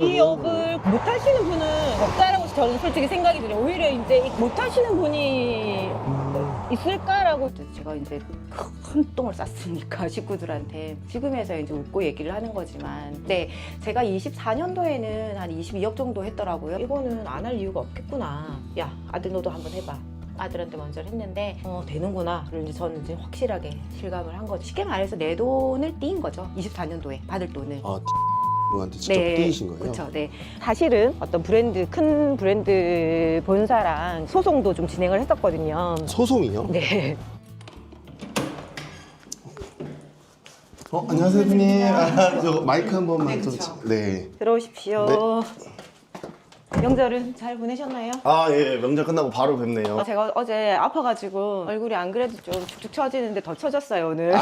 이 업을 못 하시는 분은 없다라고 저는 솔직히 생각이 들어요. 오히려 이제 못 하시는 분이 있을까라고. 제가 이제 큰 똥을 쌌으니까 식구들한테 지금에서 이제 웃고 얘기를 하는 거지만, 네, 제가 24년도에는 한 22억 정도 했더라고요. 이거는 안 할 이유가 없겠구나. 야, 아들 너도 한번 해봐. 아들한테 먼저 했는데 되는구나. 그리고 이제 저는 이제 확실하게 실감을 한 거죠. 쉽게 말해서 내 돈을 띈 거죠. 24년도에 받을 돈을. 한테 직접 띄우신 거예요? 그렇죠. 네. 사실은 어떤 브랜드, 큰 브랜드 본사랑 소송도 좀 진행을 했었거든요. 소송이요? 네. 안녕하세요, 대표님. 저 마이크 한 번만 좀. 네. 들어오십시오. 명절은 잘 보내셨나요? 예, 명절 끝나고 바로 뵙네요. 제가 어제 아파가지고 얼굴이 안 그래도 좀 축축 처지는데 더 처졌어요, 오늘.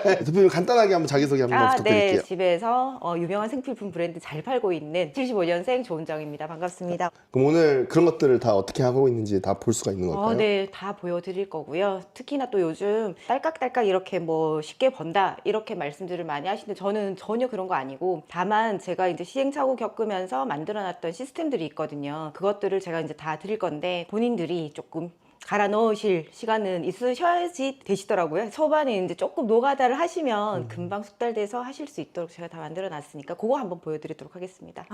대표님 간단하게 한번 자기소개 한번 부탁드릴게요. 네. 집에서 유명한 생필품 브랜드 잘 팔고 있는 75년생 조은정입니다. 반갑습니다. 그럼 오늘 그런 것들을 다 어떻게 하고 있는지 다 볼 수가 있는 걸까요? 네, 다 보여드릴 거고요. 특히나 또 요즘 딸깍딸깍 이렇게 뭐 쉽게 번다 이렇게 말씀들을 많이 하시는데 저는 전혀 그런 거 아니고, 다만 제가 이제 시행착오 겪으면서 만들어놨던 시스템들이 있거든요. 그것들을 제가 이제 다 드릴 건데 본인들이 조금 갈아 넣으실 시간은 있으셔야지 되시더라고요. 초반에 이제 조금 노가다를 하시면 금방 숙달돼서 하실 수 있도록 제가 다 만들어 놨으니까 그거 한번 보여드리도록 하겠습니다.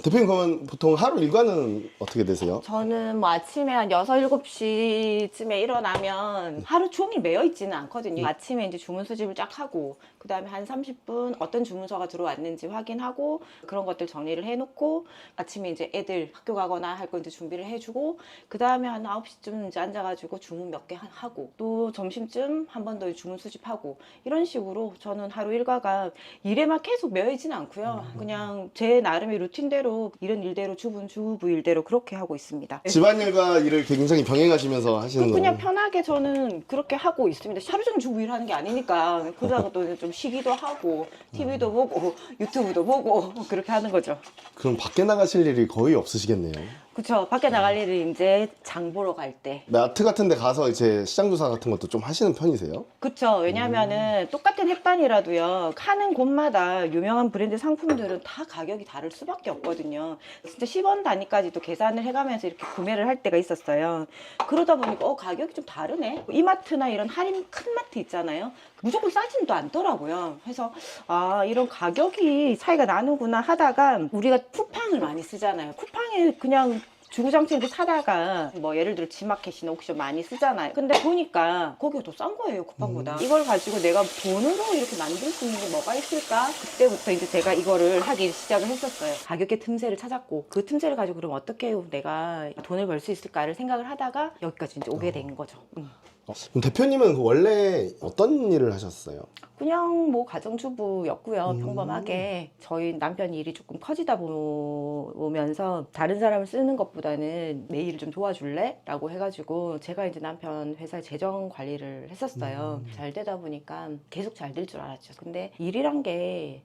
대표님 그러면 보통 하루 일과는 어떻게 되세요? 저는 뭐 아침에 한 6, 7시쯤에 일어나면 하루 종일 매여 있지는 않거든요. 아침에 이제 주문 수집을 쫙 하고, 그 다음에 한 30분 어떤 주문서가 들어왔는지 확인하고 그런 것들 정리를 해놓고, 아침에 이제 애들 학교 가거나 할 거 이제 준비를 해주고, 그 다음에 한 9시쯤 이제 앉아가지고 주문 몇 개 하고, 또 점심쯤 한 번 더 주문 수집하고, 이런 식으로 저는 하루 일과가 일에만 계속 매여 있지는 않고요. 그냥 제 나름의 루틴대로 이런 일대로 주부 일대로 그렇게 하고 있습니다. 집안일과 일을 굉장히 병행하시면서 하시는 거예요? 그냥 편하게 저는 그렇게 하고 있습니다. 하루 종일 주부 일하는 게 아니니까 그러다가 또 좀 쉬기도 하고 TV도 보고 유튜브도 보고 그렇게 하는 거죠. 그럼 밖에 나가실 일이 거의 없으시겠네요. 그쵸. 밖에 나갈 일이 이제 장 보러 갈 때. 마트 같은 데 가서 이제 시장 조사 같은 것도 좀 하시는 편이세요? 그쵸. 왜냐면은 똑같은 햇반이라도요, 가는 곳마다 유명한 브랜드 상품들은 다 가격이 다를 수밖에 없거든요. 진짜 10원 단위까지도 계산을 해가면서 이렇게 구매를 할 때가 있었어요. 그러다 보니까 가격이 좀 다르네. 이마트나 이런 할인 큰 마트 있잖아요. 무조건 싸지는 또 않더라고요. 그래서 이런 가격이 차이가 나는구나 하다가, 우리가 쿠팡을 많이 쓰잖아요. 쿠팡에 그냥 주구장창 이렇게 사다가 뭐 예를 들어 지마켓이나 옥션 많이 쓰잖아요. 근데 보니까 거기가 더 싼 거예요, 쿠팡보다. 이걸 가지고 내가 돈으로 이렇게 만들 수 있는 게 뭐가 있을까? 그때부터 이제 제가 이거를 하기 시작을 했었어요. 가격의 틈새를 찾았고, 그 틈새를 가지고 그럼 어떻게 내가 돈을 벌 수 있을까를 생각을 하다가 여기까지 이제 오게 된 거죠. 그럼 대표님은 원래 어떤 일을 하셨어요? 그냥 뭐 가정주부였고요. 평범하게. 저희 남편이 일이 조금 커지다 보면서 다른 사람을 쓰는 것보다는 내 일을 좀 도와줄래? 라고 해가지고 제가 이제 남편 회사의 재정 관리를 했었어요. 잘 되다 보니까 계속 잘 될 줄 알았죠. 근데 일이란 게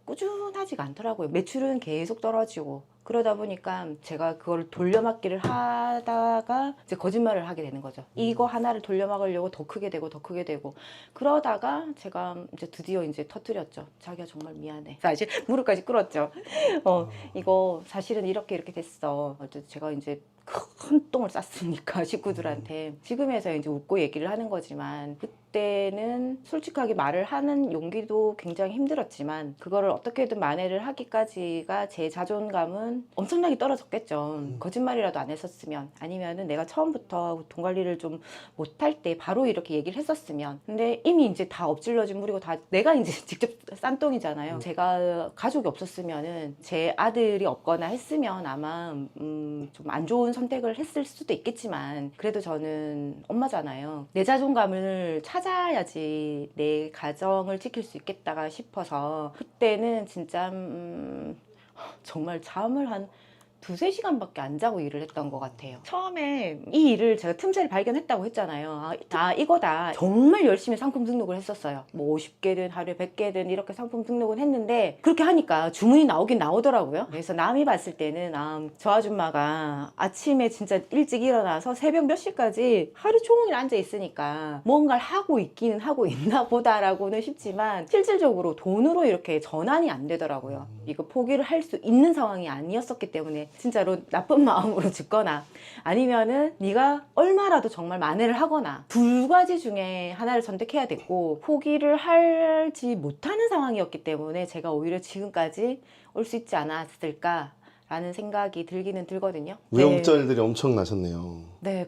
꾸준하지가 않더라고요. 매출은 계속 떨어지고, 그러다 보니까 제가 그걸 돌려막기를 하다가 이제 거짓말을 하게 되는 거죠. 이거 하나를 돌려막으려고 더 크게 되고 더 크게 되고, 그러다가 제가 이제 드디어 이제 터뜨렸죠. 자기야 정말 미안해. 사실 무릎까지 꿇었죠. 이거 사실은 이렇게 됐어. 제가 이제 큰 똥을 쌌으니까 식구들한테 지금에서 이제 웃고 얘기를 하는 거지만, 그때는 솔직하게 말을 하는 용기도 굉장히 힘들었지만 그거를 어떻게든 만회를 하기까지가 제 자존감은 엄청나게 떨어졌겠죠. 거짓말이라도 안 했었으면, 아니면은 내가 처음부터 돈 관리를 좀 못할 때 바로 이렇게 얘기를 했었으면. 근데 이미 이제 다 엎질러진 물이고 다 내가 이제 직접 싼 똥이잖아요. 제가 가족이 없었으면은, 제 아들이 없거나 했으면 아마 좀 안 좋은 선택을 했을 수도 있겠지만, 그래도 저는 엄마잖아요. 내 자존감을 찾아야지 내 가정을 지킬 수 있겠다 싶어서, 그때는 진짜 정말 잠을 한 두세 시간밖에 안 자고 일을 했던 것 같아요. 처음에 이 일을 제가 틈새를 발견했다고 했잖아요. 이거다. 정말 열심히 상품 등록을 했었어요. 뭐 50개든 하루에 100개든 이렇게 상품 등록은 했는데 그렇게 하니까 주문이 나오긴 나오더라고요. 그래서 남이 봤을 때는 저 아줌마가 아침에 진짜 일찍 일어나서 새벽 몇 시까지 하루 종일 앉아 있으니까 뭔가를 하고 있기는 하고 있나 보다라고는 싶지만 실질적으로 돈으로 이렇게 전환이 안 되더라고요. 이거 포기를 할 수 있는 상황이 아니었었기 때문에 진짜로 나쁜 마음으로 짓거나 아니면은 네가 얼마라도 정말 만회를 하거나 두 가지 중에 하나를 선택해야 됐고 포기를 하지 못하는 상황이었기 때문에 제가 오히려 지금까지 올 수 있지 않았을까라는 생각이 들기는 들거든요. 우여곡절들이 엄청 나셨네요. 네,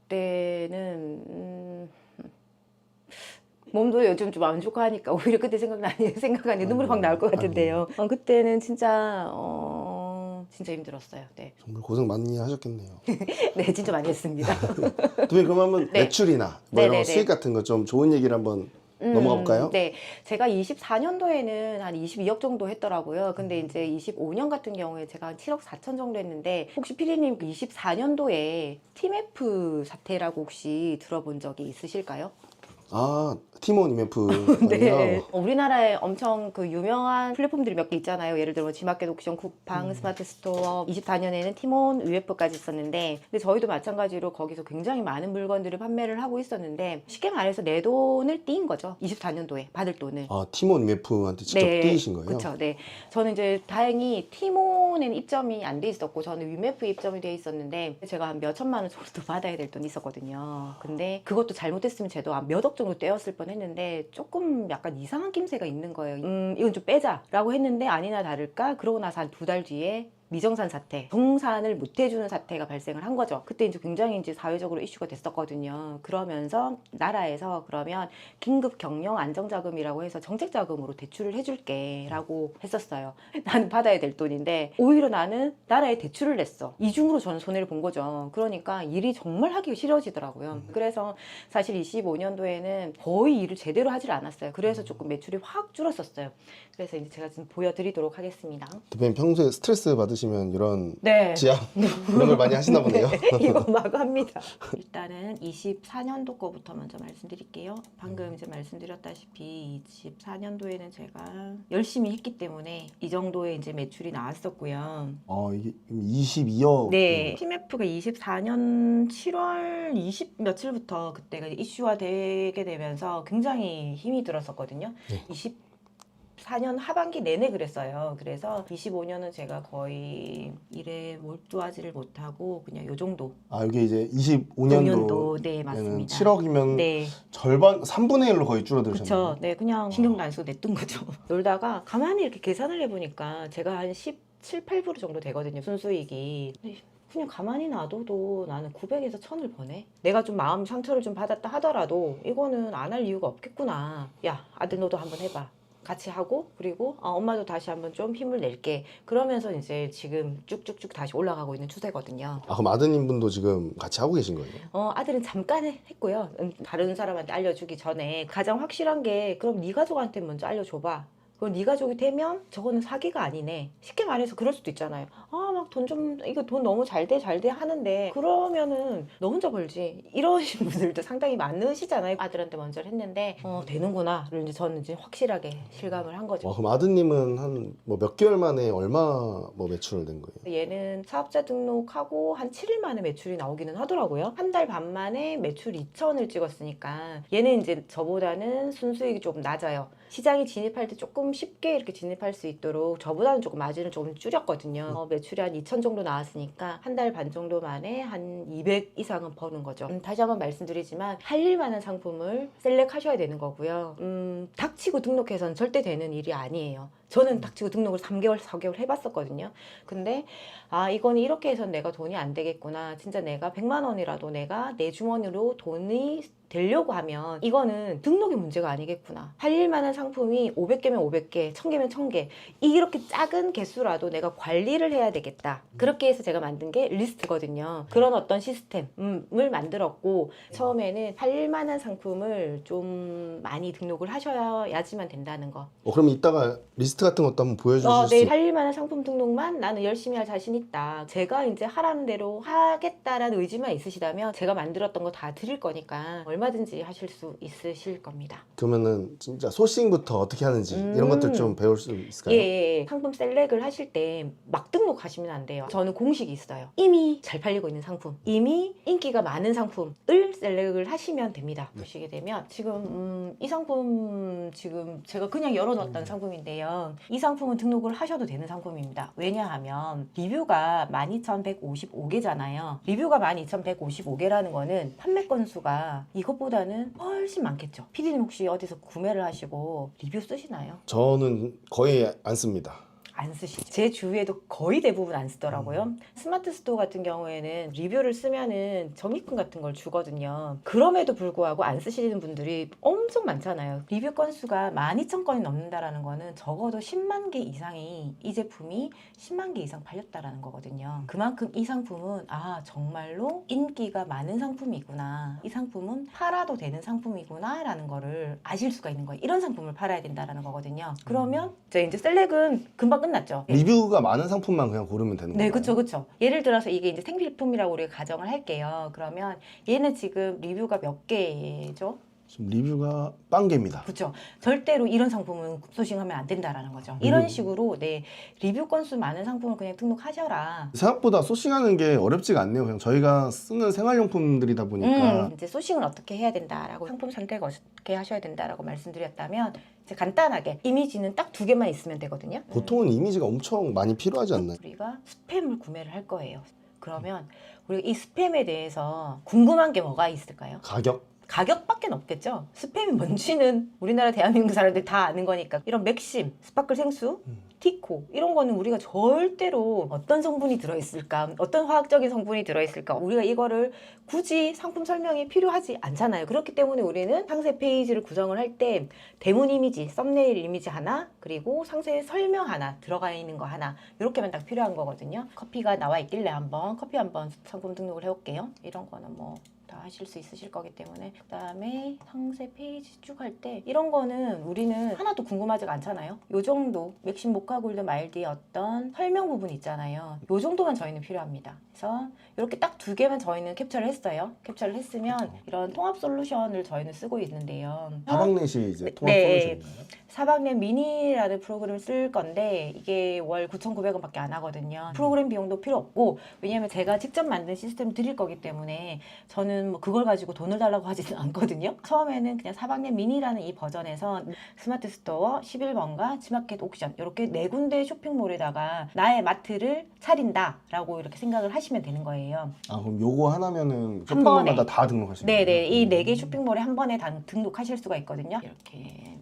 그때는 몸도 요즘 좀 안 좋고 하니까 오히려 그때 생각하니 눈물이 확 나올 것 같은데요. 그때는 진짜 진짜 힘들었어요. 네, 정말 고생 많이 하셨겠네요. 네, 진짜 많이 했습니다. 대표님 그럼 한번 네. 매출이나 뭐 이런 네네네. 수익 같은 거 좀 좋은 얘기를 한번 넘어가 볼까요? 네, 제가 24년도에는 한 22억 정도 했더라고요. 근데 이제 25년 같은 경우에 제가 한 7억 4천 정도 했는데 혹시 피디님 그 24년도에 팀F 사태라고 혹시 들어본 적이 있으실까요? 아, 티몬 IMF 네. 우리나라에 엄청 그 유명한 플랫폼들이 몇 개 있잖아요. 예를 들어 지마켓 옥션, 쿠팡, 스마트 스토어. 24년에는 티몬, UF까지 있었는데 근데 저희도 마찬가지로 거기서 굉장히 많은 물건들을 판매를 하고 있었는데 쉽게 말해서 내 돈을 띈 거죠. 24년도에 받을 돈을. 아, 티몬 IMF한테 직접 띄신 거예요? 그렇죠. 네. 저는 이제 다행히 티몬에는 입점이 안 돼 있었고 저는 UMF에 입점이 돼 있었는데 제가 한 몇 천만 원 정도 받아야 될 돈이 있었거든요. 근데 그것도 잘못했으면 저도 한 몇 억 정도 떼었을 뻔했는데 조금 약간 이상한 낌새가 있는 거예요. 이건 좀 빼자라고 했는데 아니나 다를까 그러고 나서 한 두 달 뒤에 미정산 사태, 정산을 못 해주는 사태가 발생을 한 거죠. 그때 이제 굉장히 이제 사회적으로 이슈가 됐었거든요. 그러면서 나라에서 그러면 긴급 경영 안정자금이라고 해서 정책자금으로 대출을 해줄게라고 했었어요. 나는 받아야 될 돈인데 오히려 나는 나라에 대출을 냈어. 이중으로 저는 손해를 본 거죠. 그러니까 일이 정말 하기 싫어지더라고요. 그래서 사실 25년도에는 거의 일을 제대로 하질 않았어요. 그래서 조금 매출이 확 줄었었어요. 그래서 이제 제가 지금 보여드리도록 하겠습니다. 대표님 평소에 스트레스 받으시면 이런 네. 지압 이런 걸 많이 하시나 보네요. 이거 막 합니다. 일단은 24년도 거부터 먼저 말씀드릴게요. 방금 이제 말씀드렸다시피 24년도에는 제가 열심히 했기 때문에 이 정도의 이제 매출이 나왔었고요. 이게 22억. 네. TMF가 24년 7월 20 며칠부터 그때가 이슈화 되게 되면서 굉장히 힘이 들었었거든요. 네. 24년 하반기 내내 그랬어요. 그래서 25년은 제가 거의 일에 몰두하지를 못하고 그냥 요 정도. 아, 이게 이제 25년도 5년도 네, 맞습니다. 7억이면 네. 절반 3분의 1로 거의 줄어들으셨네요. 그쵸. 네, 그냥 신경도 안 쓰고 냈던 거죠. 놀다가 가만히 이렇게 계산을 해보니까 제가 한 17, 8% 정도 되거든요. 순수익이. 근데 그냥 가만히 놔둬도 나는 900에서 1000을 버네. 내가 좀 마음 상처를 좀 받았다 하더라도 이거는 안 할 이유가 없겠구나. 야, 아들 너도 한번 해봐. 같이 하고 그리고 엄마도 다시 한번 좀 힘을 낼게. 그러면서 이제 지금 쭉쭉쭉 다시 올라가고 있는 추세거든요. 아, 그럼 아드님 분도 지금 같이 하고 계신 거예요? 아들은 잠깐 했고요. 다른 사람한테 알려주기 전에 가장 확실한 게 그럼 네 가족한테 먼저 알려줘봐. 그럼 네 가족이 되면 저거는 사기가 아니네. 쉽게 말해서 그럴 수도 있잖아요. 막 돈 좀 이거 돈 너무 잘 돼 하는데 그러면은 너 혼자 벌지. 이러신 분들도 상당히 많으시잖아요. 아들한테 먼저 했는데 되는구나를 이제 저는 이제 확실하게 실감을 한 거죠. 그럼 아드님은 한 뭐 몇 개월 만에 얼마 뭐 매출을 낸 거예요? 얘는 사업자 등록하고 한 7일 만에 매출이 나오기는 하더라고요. 한 달 반 만에 매출 2천을 찍었으니까 얘는 이제 저보다는 순수익이 조금 낮아요. 시장에 진입할 때 조금 쉽게 이렇게 진입할 수 있도록 저보다는 조금 마진을 조금 줄였거든요. 매출이 한 2천 정도 나왔으니까 한 달 반 정도 만에 한 200 이상은 버는 거죠. 다시 한번 말씀드리지만 할릴 만한 상품을 셀렉하셔야 되는 거고요. 닥치고 등록해서는 절대 되는 일이 아니에요. 저는 닥치고 등록을 3개월, 4개월 해봤었거든요. 근데 이거는 이렇게 해서는 내가 돈이 안 되겠구나. 진짜 내가 100만 원이라도 내가 내 주머니로 돈이 되려고 하면 이거는 등록의 문제가 아니겠구나. 할릴 만한 상품이 500개면 500개, 1000개면 1000개. 이렇게 작은 개수라도 내가 관리를 해야 되겠다. 그렇게 해서 제가 만든 게 리스트거든요. 그런 어떤 시스템을 만들었고 처음에는 팔릴 만한 상품을 좀 많이 등록을 하셔야지만 된다는 거. 그럼 이따가 리스트 리스트 같은 것도 한번 보여주실 수 네, 있어요? 살릴 만한 상품 등록만 나는 열심히 할 자신 있다. 제가 이제 하라는 대로 하겠다라는 의지만 있으시다면 제가 만들었던 거 다 드릴 거니까 얼마든지 하실 수 있으실 겁니다. 그러면은 진짜 소싱부터 어떻게 하는지 이런 것들 좀 배울 수 있을까요? 예. 상품 셀렉을 하실 때 막 등록하시면 안 돼요. 저는 공식이 있어요. 이미 잘 팔리고 있는 상품, 이미 인기가 많은 상품을 셀렉을 하시면 됩니다. 보시게 되면 지금 이 상품 지금 제가 그냥 열어놨던 상품인데요. 이 상품은 등록을 하셔도 되는 상품입니다. 왜냐하면 리뷰가 12,155개잖아요. 리뷰가 12,155개라는 거는 판매 건수가 이것보다는 훨씬 많겠죠. PD님 혹시 어디서 구매를 하시고 리뷰 쓰시나요? 저는 거의 안 씁니다. 안 쓰시죠. 제 주위에도 거의 대부분 안 쓰더라고요. 스마트 스토어 같은 경우에는 리뷰를 쓰면은 적립금 같은 걸 주거든요. 그럼에도 불구하고 안 쓰시는 분들이 엄청 많잖아요. 리뷰 건수가 12,000건이 넘는다라는 거는 적어도 10만 개 이상이 이 제품이 10만 개 이상 팔렸다라는 거거든요. 그만큼 이 상품은 정말로 인기가 많은 상품이구나. 이 상품은 팔아도 되는 상품이구나 라는 거를 아실 수가 있는 거예요. 이런 상품을 팔아야 된다라는 거거든요. 그러면 이제 셀렉은 금방 끝났죠. 리뷰가 많은 상품만 그냥 고르면 되는 네, 건가요? 그쵸. 예를 들어서 이게 이제 생필품이라고 우리가 가정을 할게요. 그러면 얘는 지금 리뷰가 몇 개죠? 지금 리뷰가 빵개입니다. 그렇죠. 절대로 이런 상품은 소싱하면 안 된다라는 거죠. 이런 식으로 리뷰 건수 많은 상품을 그냥 등록하셔라. 생각보다 소싱하는 게 어렵지가 않네요. 그냥 저희가 쓰는 생활용품들이다 보니까 이제 소싱을 어떻게 해야 된다라고 상품 선택 어떻게 하셔야 된다라고 말씀드렸다면 이제 간단하게 이미지는 딱 2개만 있으면 되거든요. 보통은 이미지가 엄청 많이 필요하지 않나요? 우리가 스팸을 구매를 할 거예요. 그러면 우리가 이 스팸에 대해서 궁금한 게 뭐가 있을까요? 가격밖에 없겠죠. 스팸이 뭔지는 우리나라 대한민국 사람들이 다 아는 거니까. 이런 맥심, 스파클 생수, 티코 이런 거는 우리가 절대로 어떤 성분이 들어있을까, 어떤 화학적인 성분이 들어있을까, 우리가 이거를 굳이 상품 설명이 필요하지 않잖아요. 그렇기 때문에 우리는 상세 페이지를 구성을 할 때 대문 이미지, 썸네일 이미지 하나, 그리고 상세 설명 하나, 들어가 있는 거 하나, 이렇게만 딱 필요한 거거든요. 커피가 나와 있길래 커피 한번 상품 등록을 해볼게요. 이런 거는 뭐 다 하실 수 있으실 거기 때문에. 그 다음에 상세 페이지 쭉 할 때 이런 거는 우리는 하나도 궁금하지가 않잖아요. 요 정도 맥심 모카 골드 마일드의 어떤 설명 부분 있잖아요. 요 정도만 저희는 필요합니다. 그래서 이렇게 딱 2개만 저희는 캡처를 했어요. 캡처를 했으면 이런 통합 솔루션을 저희는 쓰고 있는데요. 사박넷이 이제 통합 솔루션인가요? 사박넷 미니라는 프로그램을 쓸 건데 이게 월 9,900원밖에 안 하거든요. 프로그램 비용도 필요 없고, 왜냐하면 제가 직접 만든 시스템 드릴 거기 때문에 저는 뭐 그걸 가지고 돈을 달라고 하지는 않거든요. 처음에는 그냥 사박넷 미니라는 이 버전에서 스마트 스토어 11번가 지마켓 옥션 이렇게 4군데 쇼핑몰에다가 나의 마트를 차린다라고 이렇게 생각을 하시면 되는 거예요. 그럼 요거 하나면은 한 쇼핑몰마다 번에. 다 등록할 수 있나요? 네네, 이 4개 쇼핑몰에 한 번에 다 등록하실 수가 있거든요. 이렇게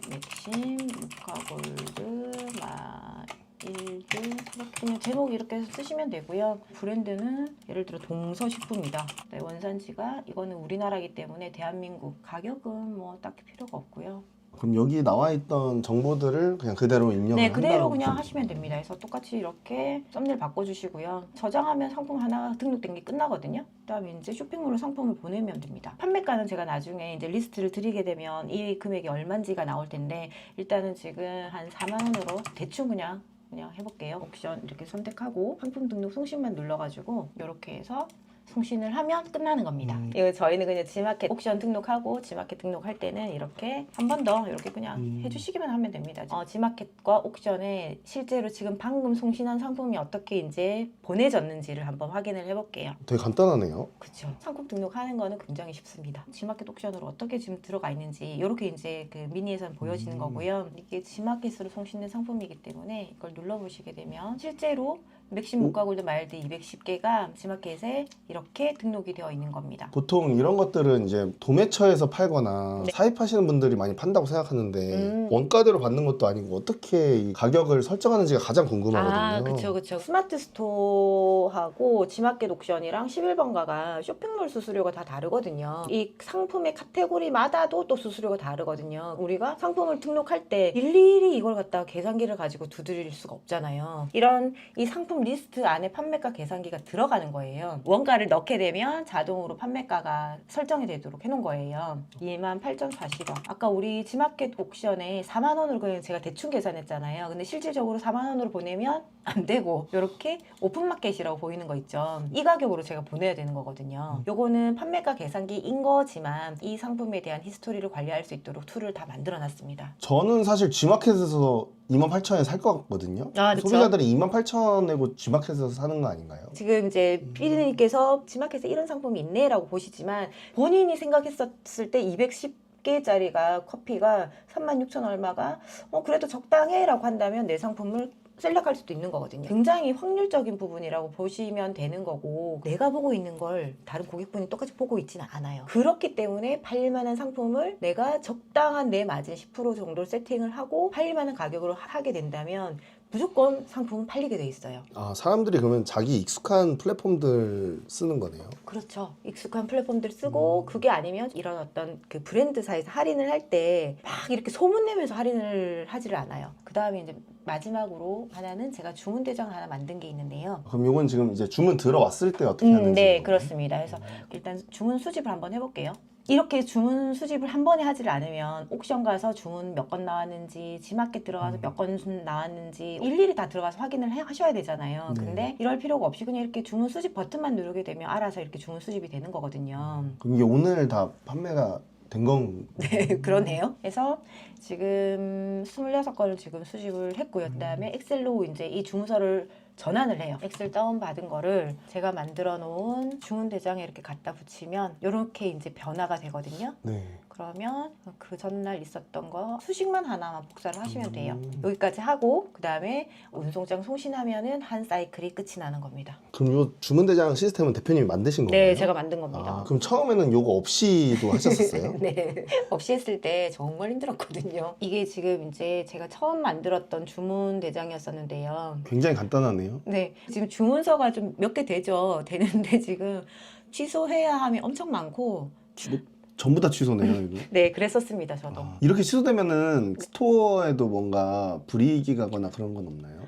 맥심, 모카골드, 마일드, 그냥 제목 이렇게 해서 쓰시면 되고요. 브랜드는 예를 들어 동서식품이다. 네, 원산지가 이거는 우리나라이기 때문에 대한민국, 가격은 뭐 딱히 필요가 없고요. 그럼 여기 나와 있던 정보들을 그냥 그대로 입력을 네, 그대로 한다고 그냥 보시면 하시면 됩니다. 그래서 똑같이 이렇게 썸네일 바꿔주시고요. 저장하면 상품 하나 등록된 게 끝나거든요. 그다음에 이제 쇼핑몰로 상품을 보내면 됩니다. 판매가는 제가 나중에 이제 리스트를 드리게 되면 이 금액이 얼마인지가 나올 텐데, 일단은 지금 한 4만 원으로 대충 그냥 해볼게요. 옵션 이렇게 선택하고 상품 등록 송신만 눌러가지고 이렇게 해서 송신을 하면 끝나는 겁니다. 이거 저희는 그냥 지마켓 옥션 등록하고 지마켓 등록할 때는 이렇게 한 번 더 이렇게 그냥 해주시기만 하면 됩니다. 지마켓과 옥션에 실제로 지금 방금 송신한 상품이 어떻게 이제 보내졌는지를 한번 확인을 해볼게요. 되게 간단하네요. 그렇죠. 상품 등록하는 거는 굉장히 쉽습니다. 지마켓 옥션으로 어떻게 지금 들어가 있는지 이렇게 이제 그 미니에서는 보여지는 거고요. 이게 지마켓으로 송신된 상품이기 때문에 이걸 눌러보시게 되면 실제로 맥심 모카 골드 마일드 210개가 지마켓에 이렇게 등록이 되어 있는 겁니다. 보통 이런 것들은 이제 도매처에서 팔거나 네. 사입하시는 분들이 많이 판다고 생각하는데 원가대로 받는 것도 아니고 어떻게 이 가격을 설정하는지가 가장 궁금하거든요. 그쵸. 스마트 스토어하고 지마켓 옥션이랑 11번가가 쇼핑몰 수수료가 다 다르거든요. 이 상품의 카테고리마다도 또 수수료가 다르거든요. 우리가 상품을 등록할 때 일일이 이걸 갖다가 계산기를 가지고 두드릴 수가 없잖아요. 이런 이 상품 상품 리스트 안에 판매가 계산기가 들어가는 거예요. 원가를 넣게 되면 자동으로 판매가가 설정이 되도록 해놓은 거예요. 28,040원. 아까 우리 지마켓 옥션에 4만 원으로 그냥 제가 대충 계산했잖아요. 근데 실질적으로 4만 원으로 보내면 안 되고 이렇게 오픈마켓이라고 보이는 거 있죠. 이 가격으로 제가 보내야 되는 거거든요. 요거는 판매가 계산기인 거지만 이 상품에 대한 히스토리를 관리할 수 있도록 툴을 다 만들어 놨습니다. 저는 사실 G마켓에서 28,000원에 살 것 같거든요. 아, 그쵸? 소비자들이 28,000원 내고 G마켓에서 사는 거 아닌가요? 지금 이제 피디님께서 지마켓에 이런 상품이 있네라고 보시지만 본인이 생각했었을 때 210개짜리가 커피가 36,000 얼마가 그래도 적당해라고 한다면 내 상품을 셀렉할 수도 있는 거거든요. 굉장히 확률적인 부분이라고 보시면 되는 거고 내가 보고 있는 걸 다른 고객분이 똑같이 보고 있지는 않아요. 그렇기 때문에 팔릴 만한 상품을 내가 적당한 내 마진 10% 정도 세팅을 하고 팔릴 만한 가격으로 하게 된다면 무조건 상품은 팔리게 돼 있어요. 아, 사람들이 그러면 자기 익숙한 플랫폼들 쓰는 거네요. 그렇죠. 익숙한 플랫폼들 쓰고 그게 아니면 이런 어떤 그 브랜드사에서 할인을 할 때 막 이렇게 소문내면서 할인을 하지를 않아요. 그 다음에 이제 마지막으로 하나는 제가 주문 대장 하나 만든 게 있는데요. 그럼 이건 지금 이제 주문 들어왔을 때 어떻게 하는지. 네, 그렇습니다. 그래서 일단 주문 수집을 한번 해볼게요. 이렇게 주문 수집을 한 번에 하지를 않으면 옥션 가서 주문 몇 건 나왔는지 지마켓 들어가서 몇 건 나왔는지 일일이 다 들어가서 확인을 하셔야 되잖아요. 네. 근데 이럴 필요가 없이 그냥 이렇게 주문 수집 버튼만 누르게 되면 알아서 이렇게 주문 수집이 되는 거거든요. 그럼 이게 오늘 다 판매가 된 건. 네, 그러네요. 그래서 지금 26건을 지금 수집을 했고요. 그 다음에 엑셀로 이제 이 주문서를 전환을 해요. 엑셀 다운받은 거를 제가 만들어 놓은 주문 대장에 이렇게 갖다 붙이면 이렇게 이제 변화가 되거든요. 네. 그러면 그 전날 있었던 거 수식만 하나만 복사를 하시면 돼요. 여기까지 하고 그 다음에 운송장 송신하면은 한 사이클이 끝이 나는 겁니다. 그럼 요 주문 대장 시스템은 대표님이 만드신 거예요? 네, 제가 만든 겁니다. 아, 그럼 처음에는 요거 없이도 하셨었어요? 네, 없이 했을 때 정말 힘들었거든요. 이게 지금 이제 제가 처음 만들었던 주문 대장이었었는데요. 굉장히 간단하네요. 네, 지금 주문서가 좀 몇 개 되는데 지금 취소해야 함이 엄청 많고 뭐, 전부 다 취소네요, 이거. 네, 그랬었습니다, 저도. 이렇게 취소되면은 스토어에도 뭔가 불이익이 가거나 그런 건 없나요?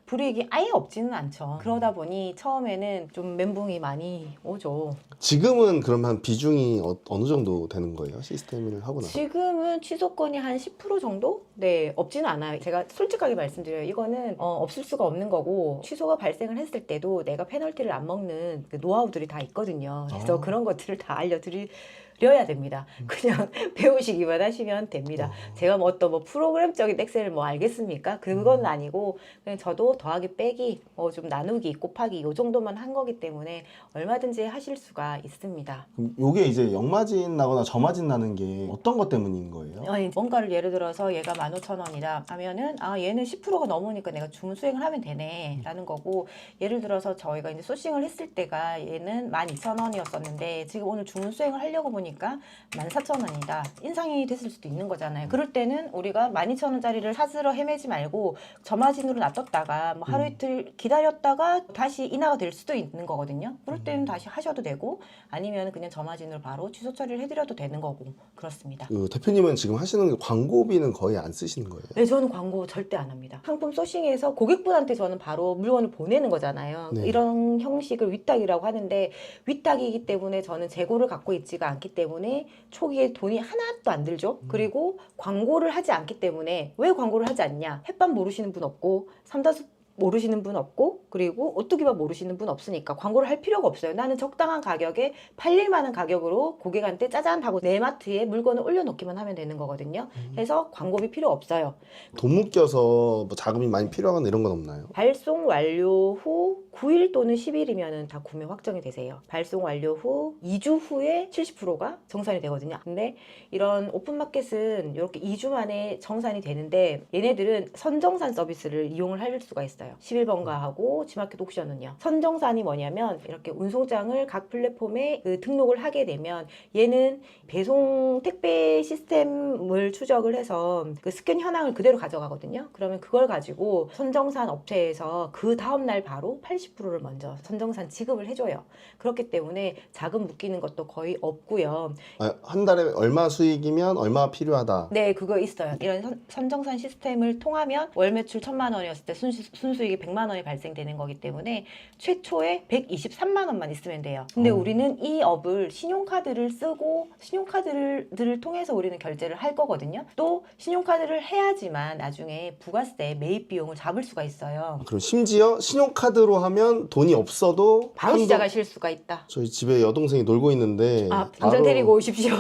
불이익이 아예 없지는 않죠. 그러다 보니 처음에는 좀 멘붕이 많이 오죠. 지금은 그러면 비중이 어느 정도 되는 거예요? 시스템을 하고 나서? 지금은 취소건이 한 10% 정도? 네, 없지는 않아요. 제가 솔직하게 말씀드려요. 이거는 없을 수가 없는 거고 취소가 발생을 했을 때도 내가 페널티를 안 먹는 그 노하우들이 다 있거든요. 그래서 그런 것들을 다 알려드려야 됩니다. 그냥 배우시기만 하시면 됩니다. 제가 뭐 어떤 프로그램적인 엑셀을 뭐 알겠습니까? 그건 아니고 그냥 저도 더하기 빼기 좀 나누기 곱하기 요 정도만 한 거기 때문에 얼마든지 하실 수가 있습니다. 그럼 요게 이제 역마진 나거나 저마진 나는 게 어떤 것 때문인 거예요? 아니, 뭔가를 예를 들어서 얘가 15,000원이다 하면은 얘는 10%가 넘으니까 내가 주문 수행을 하면 되네 라는 거고, 예를 들어서 저희가 이제 소싱을 했을 때가 얘는 12,000원이었었는데 지금 오늘 주문 수행을 하려고 보니까 14,000원이다 인상이 됐을 수도 있는 거잖아요. 그럴 때는 우리가 12,000원짜리를 찾으러 헤매지 말고 저마진으로 놔뒀다가 뭐 하루 이틀 기다렸다가 다시 인하가 될 수도 있는 거거든요. 그럴 때는 다시 하셔도 되고 아니면 그냥 저마진으로 바로 취소 처리를 해드려도 되는 거고 그렇습니다. 그 대표님은 지금 하시는 게 광고비는 거의 안 쓰시는 거예요? 네, 저는 광고 절대 안 합니다. 상품 소싱해서 고객분한테 저는 바로 물건을 보내는 거잖아요. 네. 이런 형식을 위탁이라고 하는데 위탁이기 때문에 저는 재고를 갖고 있지가 않기 때문에 초기에 돈이 하나도 안 들죠. 그리고 광고를 하지 않기 때문에 왜 광고를 하지 않냐? 햇반 모르시는 분 없고 삼다수 모르시는 분 없고 그리고 오뚜기밥 모르시는 분 없으니까 광고를 할 필요가 없어요. 나는 적당한 가격에 팔릴 만한 가격으로 고객한테 짜잔 하고 내 마트에 물건을 올려놓기만 하면 되는 거거든요. 그래서 광고비 필요 없어요. 돈 묶여서 뭐 자금이 많이 필요하거나 이런 건 없나요? 발송 완료 후 9일 또는 10일이면 다 구매 확정이 되세요. 발송 완료 후 2주 후에 70%가 정산이 되거든요. 근데 이런 오픈마켓은 이렇게 2주 만에 정산이 되는데 얘네들은 선정산 서비스를 이용을 할 수가 있어요. 11번가하고 지마켓 옥션은요. 선정산이 뭐냐면 이렇게 운송장을 각 플랫폼에 등록을 하게 되면 얘는 배송 택배 시스템을 추적을 해서 그 스캔 현황을 그대로 가져가거든요. 그러면 그걸 가지고 선정산 업체에서 그 다음날 바로 80%를 먼저 선정산 지급을 해줘요. 그렇기 때문에 자금 묶이는 것도 거의 없고요. 한 달에 얼마 수익이면 얼마 필요하다. 네, 그거 있어요. 이런 선정산 시스템을 통하면 월 매출 1,000만 원이었을 때 순수익 순수익이 100만 원이 발생되는 거기 때문에 최초에 123만 원만 있으면 돼요. 근데 우리는 이 업을 신용카드를 쓰고 신용카드를 통해서 우리는 결제를 할 거거든요. 또 신용카드를 해야지만 나중에 부가세 매입 비용을 잡을 수가 있어요. 그럼 심지어 신용카드로 하면 돈이 없어도 바로 시작하실 수가 있다. 저희 집에 여동생이 놀고 있는데 아, 당장 데리고 오십시오.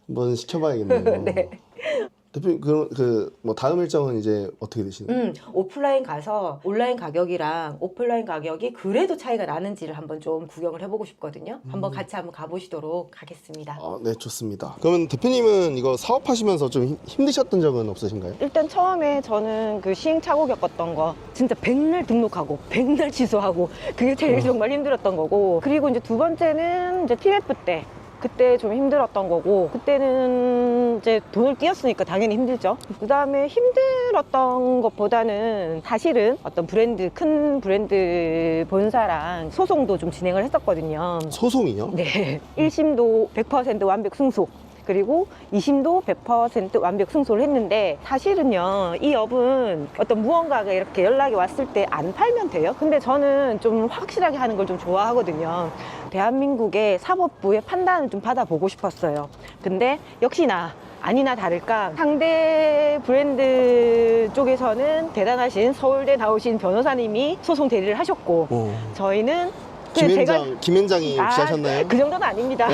한번 시켜봐야겠네요. 네. 대표님 뭐 다음 일정은 이제 어떻게 되시나요? 오프라인 가서 온라인 가격이랑 오프라인 가격이 그래도 차이가 나는지를 한번 좀 구경을 해보고 싶거든요. 한번 같이 한번 가보시도록 하겠습니다. 네, 좋습니다. 그러면 대표님은 이거 사업하시면서 좀 힘드셨던 적은 없으신가요? 일단 처음에 저는 그 시행착오 겪었던 거 진짜 백날 등록하고 백날 취소하고 그게 제일 정말 힘들었던 거고, 그리고 이제 두 번째는 이제 TMF 때 그때 좀 힘들었던 거고, 그때는 이제 돈을 띄었으니까 당연히 힘들죠. 그 다음에 힘들었던 것보다는 사실은 어떤 브랜드, 큰 브랜드 본사랑 소송도 좀 진행을 했었거든요. 소송이요? 네. 1심도 100% 완벽 승소, 그리고 2심도 100% 완벽 승소를 했는데, 사실은요, 이 업은 어떤 무언가가 이렇게 연락이 왔을 때 안 팔면 돼요. 근데 저는 좀 확실하게 하는 걸 좀 좋아하거든요. 대한민국의 사법부의 판단을 좀 받아보고 싶었어요. 근데 역시나 아니나 다를까 상대 브랜드 쪽에서는 대단하신 서울대 나오신 변호사님이 소송 대리를 하셨고, 저희는 김현장이 혹시 하셨나요? 그 정도는 아닙니다.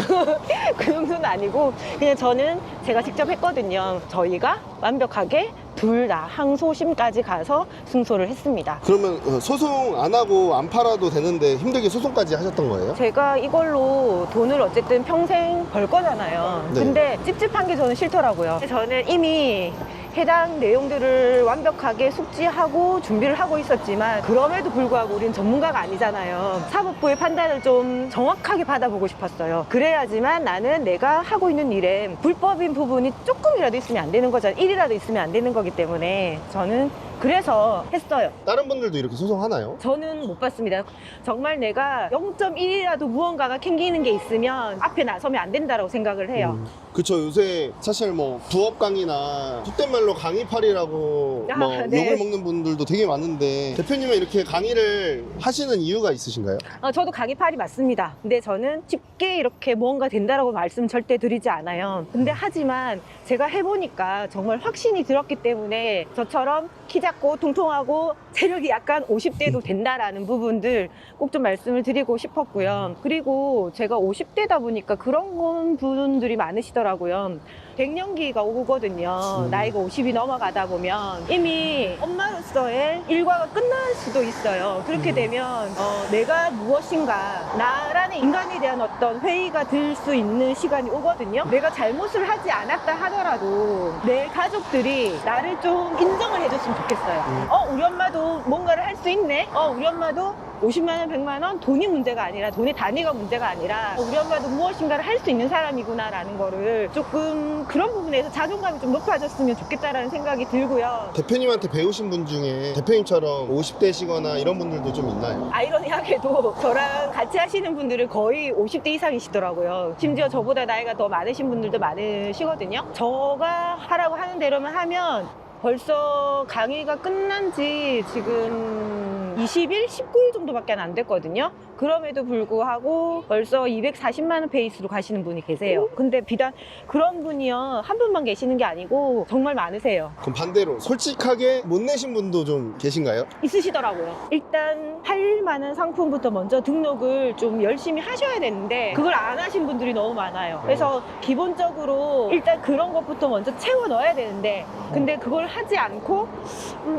그 정도는 아니고 그냥 저는 제가 직접 했거든요. 저희가 완벽하게 둘 다 항소심까지 가서 승소를 했습니다. 그러면 소송 안 하고 안 팔아도 되는데 힘들게 소송까지 하셨던 거예요? 제가 이걸로 돈을 어쨌든 평생 벌 거잖아요. 네. 근데 찝찝한 게 저는 싫더라고요. 저는 이미 해당 내용들을 완벽하게 숙지하고 준비를 하고 있었지만, 그럼에도 불구하고 우리는 전문가가 아니잖아요. 사법부의 판단을 좀 정확하게 받아보고 싶었어요. 그래야지만 나는 내가 하고 있는 일에 불법인 부분이 조금이라도 있으면 안 되는 거잖아요. 1이라도 있으면 안 되는 거기 때문에 저는 그래서 했어요. 다른 분들도 이렇게 소송하나요? 저는 못 봤습니다. 정말 내가 0.1이라도 무언가가 캥기는 게 있으면 앞에 나서면 안 된다고 생각을 해요. 그쵸. 요새 사실 뭐 부업 강의나 속된 말로 강의팔이라고 뭐 네. 욕을 먹는 분들도 되게 많은데, 대표님은 이렇게 강의를 하시는 이유가 있으신가요? 저도 강의팔이 맞습니다. 근데 저는 쉽게 이렇게 무언가 된다라고 말씀 절대 드리지 않아요. 근데 하지만 제가 해보니까 정말 확신이 들었기 때문에 저처럼 키 작고 통통하고 체력이 약간 50대도 된다라는 부분들 꼭 좀 말씀을 드리고 싶었고요. 그리고 제가 50대다 보니까 그런 분들이 많으시더라고요. 갱년기가 오거든요. 나이가 50이 넘어가다 보면 이미 엄마로서의 일과가 끝날 수도 있어요. 그렇게 되면 내가 무엇인가, 나라는 인간에 대한 어떤 회의가 들 수 있는 시간이 오거든요. 내가 잘못을 하지 않았다 하더라도 내 가족들이 나를 좀 인정을 해줬으면 좋겠어요. 우리 엄마도 뭔가를 할 수 있네. 우리 엄마도 50만 원, 100만 원 돈이 문제가 아니라, 돈의 단위가 문제가 아니라 우리 엄마도 무엇인가를 할 수 있는 사람이구나라는 거를 조금 그런 부분에서 자존감이 좀 높아졌으면 좋겠다라는 생각이 들고요. 대표님한테 배우신 분 중에 대표님처럼 50대시거나 이런 분들도 좀 있나요? 아이러니하게도 저랑 같이 하시는 분들은 거의 50대 이상이시더라고요. 심지어 저보다 나이가 더 많으신 분들도 많으시거든요. 저가 하라고 하는 대로만 하면 벌써 강의가 끝난 지 지금 20일, 19일 정도밖에 안 됐거든요. 그럼에도 불구하고 벌써 240만 원 페이스로 가시는 분이 계세요. 근데 비단 그런 분이요, 한 분만 계시는 게 아니고 정말 많으세요. 그럼 반대로 솔직하게 못 내신 분도 좀 계신가요? 있으시더라고요. 일단 할 만한 상품부터 먼저 등록을 좀 열심히 하셔야 되는데 그걸 안 하신 분들이 너무 많아요. 그래서 기본적으로 일단 그런 것부터 먼저 채워 넣어야 되는데, 근데 그걸 하지 않고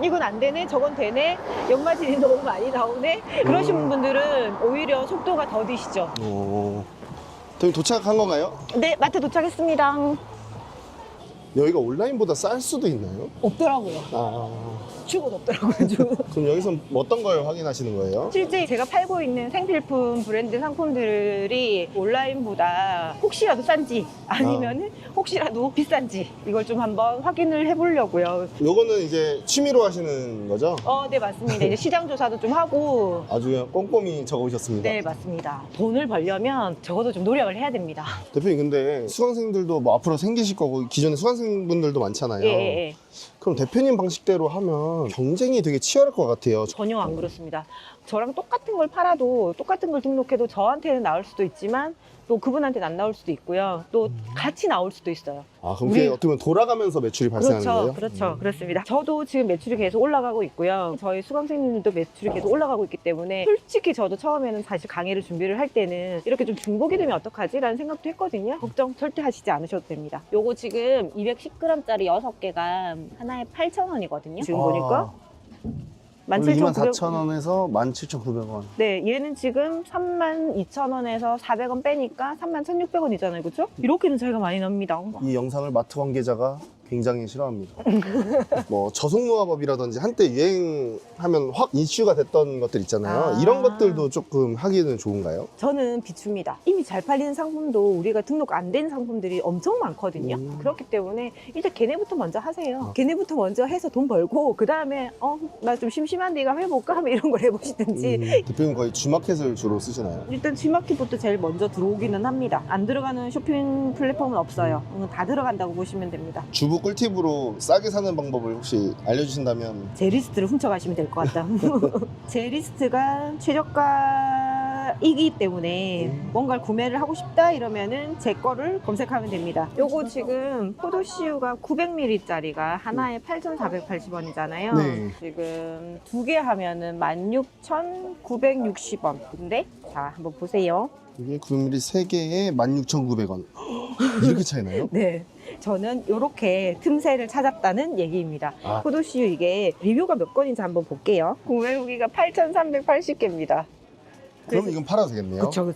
이건 안 되네, 저건 되네, 연마진이 너무 많이 나오네, 그러신 분들은 오히려 속도가 더디시죠. 대표님 도착한 건가요? 네, 마트 도착했습니다. 여기가 온라인보다 쌀 수도 있나요? 없더라고요. 축은 없더라고요. 축은. 그럼 여기서 어떤 걸 확인하시는 거예요? 실제 제가 팔고 있는 생필품 브랜드 상품들이 온라인보다 혹시라도 싼지 아니면은 혹시라도 비싼지 이걸 좀 한번 확인을 해보려고요. 요거는 이제 취미로 하시는 거죠? 네, 맞습니다. 이제 시장 조사도 좀 하고. 아주 꼼꼼히 적어오셨습니다. 네, 맞습니다. 돈을 벌려면 적어도 좀 노력을 해야 됩니다. 대표님, 근데 수강생들도 뭐 앞으로 생기실 거고 기존에 수강생 수강생분들도 많잖아요. 예. 그럼 대표님 방식대로 하면 경쟁이 되게 치열할 것 같아요. 전혀 안 그렇습니다. 저랑 똑같은 걸 팔아도 똑같은 걸 등록해도 저한테는 나올 수도 있지만 또 그분한테는 안 나올 수도 있고요. 또 같이 나올 수도 있어요. 아, 그럼 그게 어떻게 보면 돌아가면서 매출이 발생하는 거예요? 그렇죠. 그렇습니다. 저도 지금 매출이 계속 올라가고 있고요. 저희 수강생님들도 매출이 계속 올라가고 있기 때문에 솔직히 저도 처음에는 사실 강의를 준비를 할 때는 이렇게 좀 중복이 되면 어떡하지? 라는 생각도 했거든요. 걱정 절대 하시지 않으셔도 됩니다. 요거 지금 210g짜리 6개가 하나에 8,000원이거든요. 지금 보니까. 24,000원에서 17,900원. 네, 얘는 지금 32,000원에서 400원 빼니까 31,600원이잖아요. 그렇죠? 이렇게는 차이가 많이 납니다. 이 영상을 마트 관계자가 굉장히 싫어합니다. 뭐 저속노화법이라든지 한때 유행하면 확 이슈가 됐던 것들 있잖아요. 이런 것들도 조금 하기는 좋은가요? 저는 비춥니다. 이미 잘 팔리는 상품도 우리가 등록 안 된 상품들이 엄청 많거든요. 그렇기 때문에 일단 걔네부터 먼저 하세요. 걔네부터 먼저 해서 돈 벌고 그 다음에 나 좀 심심한데 이거 해볼까 하면 이런 걸 해보시든지. 대표님 거의 G마켓을 주로 쓰시나요? 일단 G마켓부터 제일 먼저 들어오기는 합니다. 안 들어가는 쇼핑 플랫폼은 없어요. 다 들어간다고 보시면 됩니다. 주부 꿀팁으로 싸게 사는 방법을 혹시 알려주신다면? 제 리스트를 훔쳐가시면 될 것 같다. 제 리스트가 최저가이기 때문에 뭔가를 구매를 하고 싶다 이러면은 제 거를 검색하면 됩니다. 요거 지금 포도씨유가 900ml짜리가 하나에 8,480원이잖아요. 네. 지금 2개 하면은 16,960원. 근데 자 한번 보세요. 이게 9mm 3개에 16,900원. 이렇게 차이나요? 네. 저는 이렇게 틈새를 찾았다는 얘기입니다. 포도씨유 이게 리뷰가 몇 건인지 한번 볼게요. 구매 후기가 8,380개입니다. 그럼 이건 팔아도 되겠네요? 그렇죠.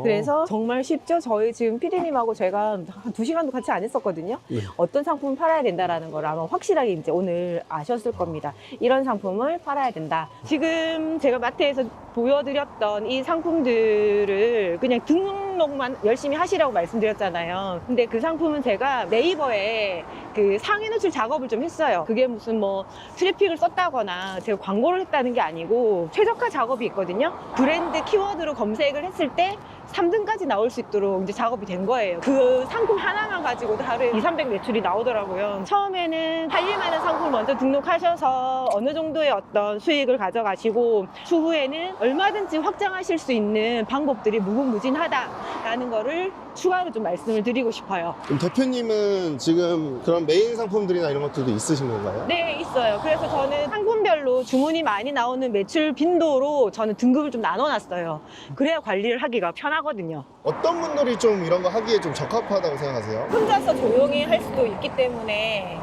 그래서 정말 쉽죠. 저희 지금 PD님하고 제가 한 2시간도 같이 안 했었거든요. 네. 어떤 상품을 팔아야 된다라는 걸 아마 확실하게 이제 오늘 아셨을 겁니다. 이런 상품을 팔아야 된다. 지금 제가 마트에서 보여드렸던 이 상품들을 그냥 등록만 열심히 하시라고 말씀드렸잖아요. 근데 그 상품은 제가 네이버에 그 상위 노출 작업을 좀 했어요. 그게 무슨 뭐 트래픽을 썼다거나 제가 광고를 했다는 게 아니고 최적화 작업이 있거든요. 브랜드 키워드로 검색을 했을 때 3등까지 나올 수 있도록 이제 작업이 된 거예요. 그 상품 하나만 가지고도 하루에 200~300 매출이 나오더라고요. 처음에는 팔릴만한 상품을 먼저 등록하셔서 어느 정도의 어떤 수익을 가져가시고 추후에는 얼마든지 확장하실 수 있는 방법들이 무궁무진하다라는 거를 추가로 좀 말씀을 드리고 싶어요. 그럼 대표님은 지금 그런 메인 상품들이나 이런 것들도 있으신 건가요? 네, 있어요. 그래서 저는 상품별로 주문이 많이 나오는 매출 빈도로 저는 등급을 좀 나눠놨어요. 그래야 관리를 하기가 편하거든요. 어떤 분들이 좀 이런 거 하기에 좀 적합하다고 생각하세요? 혼자서 조용히 할 수도 있기 때문에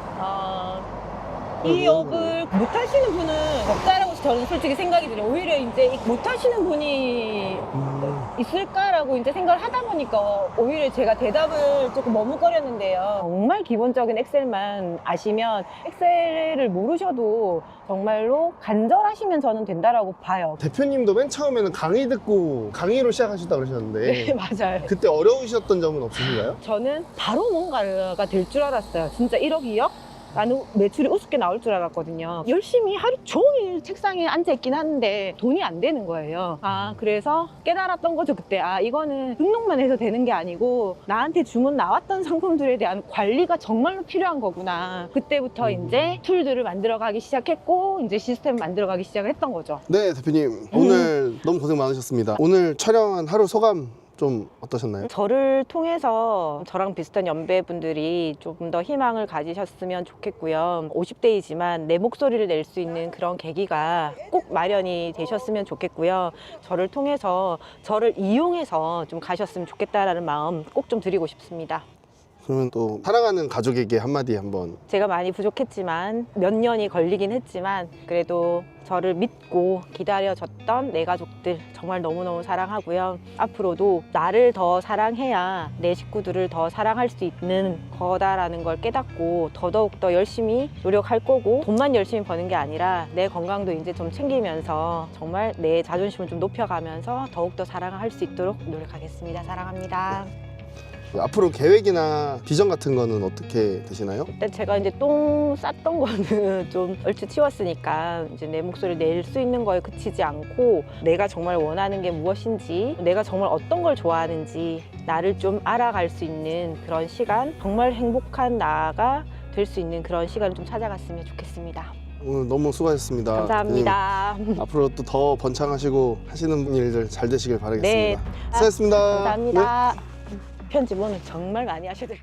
이 업을 못 하시는 분은 없다라고 저는 솔직히 생각이 들어요. 오히려 이제 못 하시는 분이 있을까라고 이제 생각을 하다 보니까 오히려 제가 대답을 조금 머뭇거렸는데요. 정말 기본적인 엑셀만 아시면 엑셀을 모르셔도 정말로 간절하시면 저는 된다라고 봐요. 대표님도 맨 처음에는 강의 듣고 강의로 시작하셨다고 그러셨는데 네, 맞아요. 그때 어려우셨던 점은 없으신가요? 저는 바로 뭔가가 될 줄 알았어요. 진짜 1억, 2억? 나는 매출이 우습게 나올 줄 알았거든요. 열심히 하루 종일 책상에 앉아있긴 하는데 돈이 안 되는 거예요. 그래서 깨달았던 거죠, 그때. 이거는 등록만 해서 되는 게 아니고 나한테 주문 나왔던 상품들에 대한 관리가 정말로 필요한 거구나. 그때부터 이제 툴들을 만들어가기 시작했고 이제 시스템을 만들어가기 시작을 했던 거죠. 네, 대표님 오늘 너무 고생 많으셨습니다. 오늘 촬영한 하루 소감 좀 어떠셨나요? 저를 통해서 저랑 비슷한 연배분들이 조금 더 희망을 가지셨으면 좋겠고요. 50대이지만 내 목소리를 낼 수 있는 그런 계기가 꼭 마련이 되셨으면 좋겠고요. 저를 통해서 저를 이용해서 좀 가셨으면 좋겠다라는 마음 꼭 좀 드리고 싶습니다. 그러면 또 사랑하는 가족에게 한마디 한번. 제가 많이 부족했지만 몇 년이 걸리긴 했지만 그래도 저를 믿고 기다려줬던 내 가족들 정말 너무너무 사랑하고요. 앞으로도 나를 더 사랑해야 내 식구들을 더 사랑할 수 있는 거다라는 걸 깨닫고 더더욱 더 열심히 노력할 거고 돈만 열심히 버는 게 아니라 내 건강도 이제 좀 챙기면서 정말 내 자존심을 좀 높여가면서 더욱더 사랑할 수 있도록 노력하겠습니다. 사랑합니다. 앞으로 계획이나 비전 같은 거는 어떻게 되시나요? 일단 제가 이제 똥 쌌던 거는 좀 얼추 치웠으니까 이제 내 목소리를 낼 수 있는 거에 그치지 않고 내가 정말 원하는 게 무엇인지, 내가 정말 어떤 걸 좋아하는지 나를 좀 알아갈 수 있는 그런 시간, 정말 행복한 나가 될 수 있는 그런 시간을 좀 찾아갔으면 좋겠습니다. 오늘 너무 수고하셨습니다. 감사합니다. 앞으로 또 더 번창하시고 하시는 일들 잘 되시길 바라겠습니다. 네. 수고하셨습니다. 감사합니다. 편집 오늘 정말 많이 하셔야 될